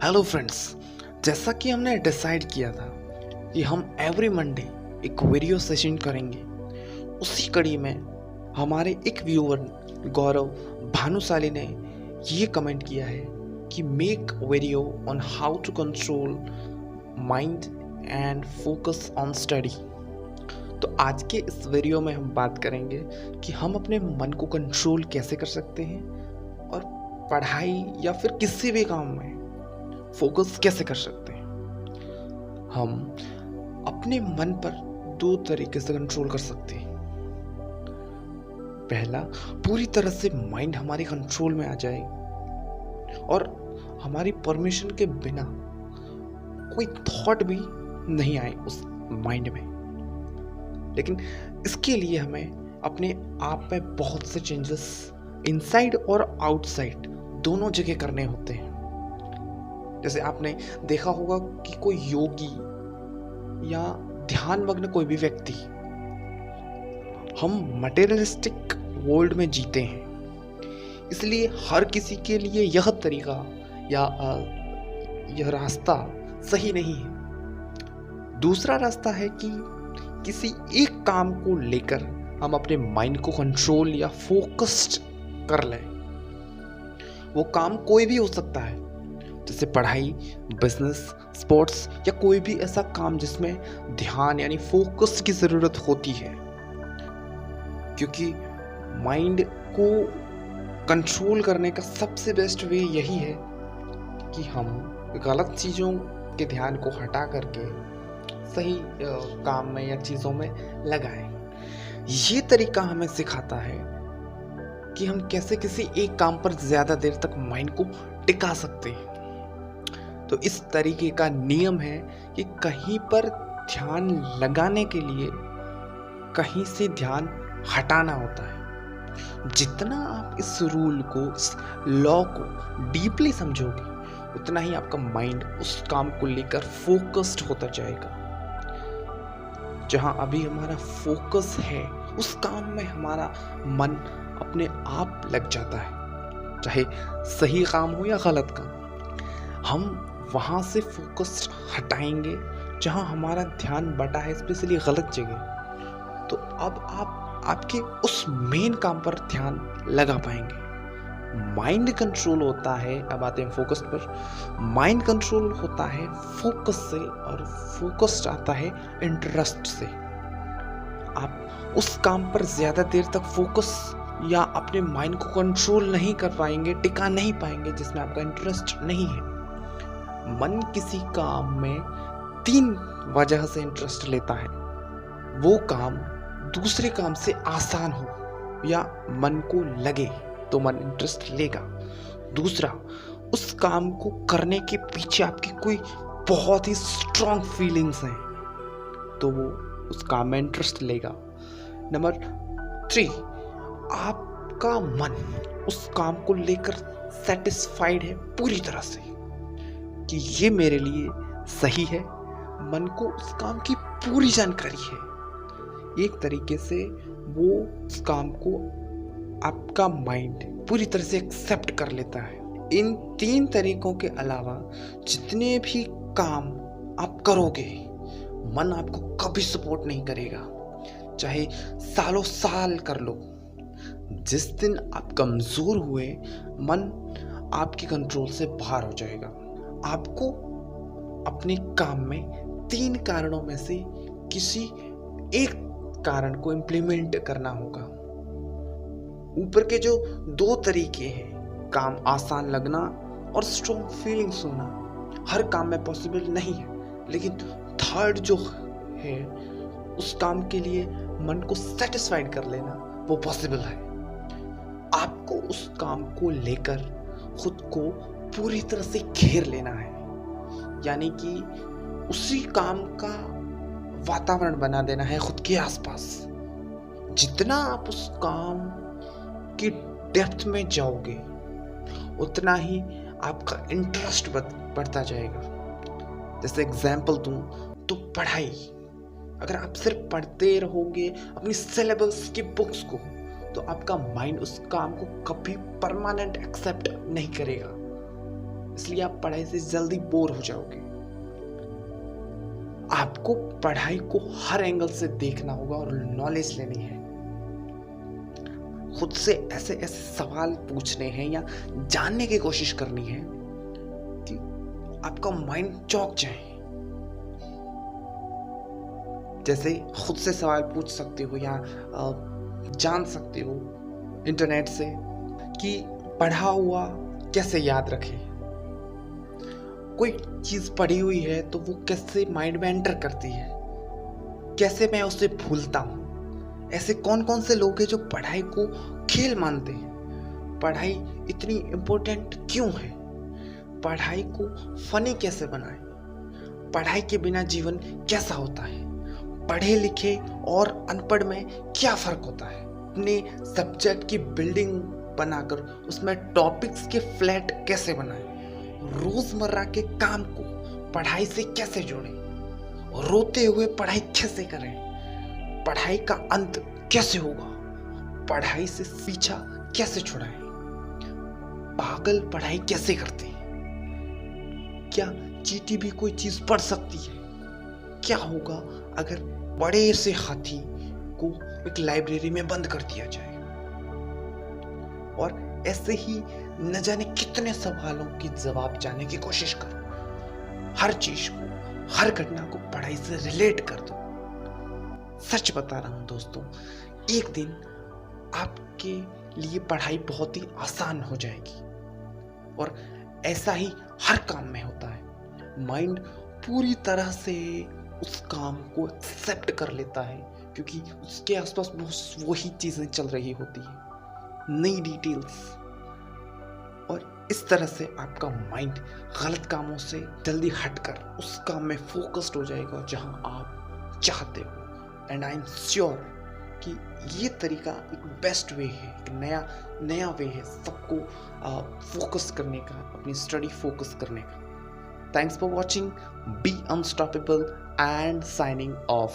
Hello friends, जैसा कि हमने डिसाइड किया था कि हम एवरी मंडे एक वीडियो सेशन करेंगे, उसी कड़ी में हमारे एक व्यूअर गौरव भानुशाली ने ये कमेंट किया है कि make video on how to control mind and focus on study. तो आज के इस वीडियो में हम बात करेंगे कि हम अपने मन को कंट्रोल कैसे कर सकते हैं और पढ़ाई या फिर किसी भी काम में फोकस कैसे कर सकते हैं। हम अपने मन पर दो तरीके से कंट्रोल कर सकते हैं। पहला, पूरी तरह से माइंड हमारे कंट्रोल में आ जाए और हमारी परमिशन के बिना कोई थॉट भी नहीं आए उस माइंड में। लेकिन इसके लिए हमें अपने आप में बहुत से चेंजेस इनसाइड और आउटसाइड दोनों जगह करने होते हैं। जैसे आपने देखा होगा कि कोई योगी या ध्यान मग्न कोई भी व्यक्ति, हम मटेरियलिस्टिक वर्ल्ड में जीते हैं, इसलिए हर किसी के लिए यह तरीका या यह रास्ता सही नहीं है। दूसरा रास्ता है कि किसी एक काम को लेकर हम अपने माइंड को कंट्रोल या फोकस्ड कर लें। वो काम कोई भी हो सकता है, जैसे पढ़ाई, बिजनेस, स्पोर्ट्स या कोई भी ऐसा काम जिसमें ध्यान यानी फोकस की ज़रूरत होती है। क्योंकि माइंड को कंट्रोल करने का सबसे बेस्ट वे यही है कि हम गलत चीज़ों के ध्यान को हटा करके सही काम में या चीज़ों में लगाएं। ये तरीका हमें सिखाता है कि हम कैसे किसी एक काम पर ज़्यादा देर तक माइंड को टिका सकते हैं। तो इस तरीके का नियम है कि कहीं पर ध्यान लगाने के लिए कहीं से ध्यान हटाना होता है। जितना आप इस रूल को, इस लॉ को डीपली समझोगे, उतना ही आपका माइंड उस काम को लेकर फोकस्ड होता जाएगा। जहां अभी हमारा फोकस है, उस काम में हमारा मन अपने आप लग जाता है, चाहे सही काम हो या गलत काम। हम वहाँ से फोकस हटाएंगे जहाँ हमारा ध्यान बटा है, स्पेशली गलत जगह। तो अब आप आपके उस मेन काम पर ध्यान लगा पाएंगे। माइंड कंट्रोल होता है, अब आते हैं फोकस पर। माइंड कंट्रोल होता है फोकस से और फोकस आता है इंटरेस्ट से। आप उस काम पर ज़्यादा देर तक फोकस या अपने माइंड को कंट्रोल नहीं कर पाएंगे, टिका नहीं पाएंगे जिसमें आपका इंटरेस्ट नहीं है। मन किसी काम में 3 वजह से इंटरेस्ट लेता है। वो काम दूसरे काम से आसान हो या मन को लगे तो मन इंटरेस्ट लेगा। दूसरा, उस काम को करने के पीछे आपकी कोई बहुत ही स्ट्रॉन्ग फीलिंग्स हैं तो वो उस काम में इंटरेस्ट लेगा। नंबर 3, आपका मन उस काम को लेकर सेटिस्फाइड है पूरी तरह से कि ये मेरे लिए सही है। मन को उस काम की पूरी जानकारी है। एक तरीके से वो उस काम को आपका माइंड पूरी तरह से एक्सेप्ट कर लेता है। इन 3 तरीकों के अलावा जितने भी काम आप करोगे, मन आपको कभी सपोर्ट नहीं करेगा, चाहे सालों साल कर लो। जिस दिन आप कमज़ोर हुए, मन आपके कंट्रोल से बाहर हो जाएगा। आपको अपने काम में 3 कारणों में से किसी एक कारण को इम्प्लीमेंट करना होगा। ऊपर के जो 2 तरीके हैं, काम आसान लगना और स्ट्रॉन्ग फीलिंग्स होना, हर काम में पॉसिबल नहीं है। लेकिन थर्ड जो है, उस काम के लिए मन को सेटिस्फाइड कर लेना, वो पॉसिबल है। आपको उस काम को लेकर खुद को पूरी तरह से घेर लेना है, यानी कि उसी काम का वातावरण बना देना है खुद के आसपास। जितना आप उस काम की डेप्थ में जाओगे, उतना ही आपका इंटरेस्ट बढ़ता जाएगा। जैसे एग्जाम्पल दूं तो पढ़ाई, अगर आप सिर्फ पढ़ते रहोगे अपनी सिलेबस की बुक्स को, तो आपका माइंड उस काम को कभी परमानेंट एक्सेप्ट नहीं करेगा। इसलिए आप पढ़ाई से जल्दी बोर हो जाओगे। आपको पढ़ाई को हर एंगल से देखना होगा और नॉलेज लेनी है। खुद से ऐसे ऐसे सवाल पूछने हैं या जानने की कोशिश करनी है कि आपका माइंड चौंक जाए। जैसे खुद से सवाल पूछ सकते हो या जान सकते हो इंटरनेट से कि पढ़ा हुआ कैसे याद रखें। कोई चीज पढ़ी हुई है तो वो कैसे माइंड में एंटर करती है, कैसे मैं उसे भूलता हूँ। ऐसे कौन कौन से लोग हैं जो पढ़ाई को खेल मानते हैं। पढ़ाई इतनी इम्पोर्टेंट क्यों है, पढ़ाई को फनी कैसे बनाए, पढ़ाई के बिना जीवन कैसा होता है, पढ़े लिखे और अनपढ़ में क्या फर्क होता है। अपने सब्जेक्ट की बिल्डिंग बनाकर उसमें टॉपिक्स के फ्लैट कैसे बनाएं, रोजमर्रा के काम को पढ़ाई से कैसे जोड़ें, रोते हुए पढ़ाई कैसे करें, पढ़ाई का अंत कैसे होगा, पढ़ाई से पीछा कैसे छुड़ाएं, पागल पढ़ाई कैसे करते हैं, क्या चींटी भी कोई चीज पढ़ सकती है, क्या होगा अगर बड़े से हाथी को एक लाइब्रेरी में बंद कर दिया जाए। और ऐसे ही न जाने कितने सवालों की जवाब जानने की कोशिश करो। हर चीज को, हर घटना को पढ़ाई से रिलेट कर दो। सच बता रहा हूं दोस्तों, एक दिन आपके लिए पढ़ाई बहुत ही आसान हो जाएगी। और ऐसा ही हर काम में होता है। माइंड पूरी तरह से उस काम को एक्सेप्ट कर लेता है क्योंकि उसके आसपास वही चीजें चल रही होती है, नई डिटेल्स। और इस तरह से आपका माइंड गलत कामों से जल्दी हटकर उस काम में फोकस्ड हो जाएगा जहां आप चाहते हो। एंड आई एम श्योर कि ये तरीका एक बेस्ट वे है, एक नया वे है सबको फोकस करने का, अपनी स्टडी फोकस करने का। Thanks for watching, be unstoppable and signing off.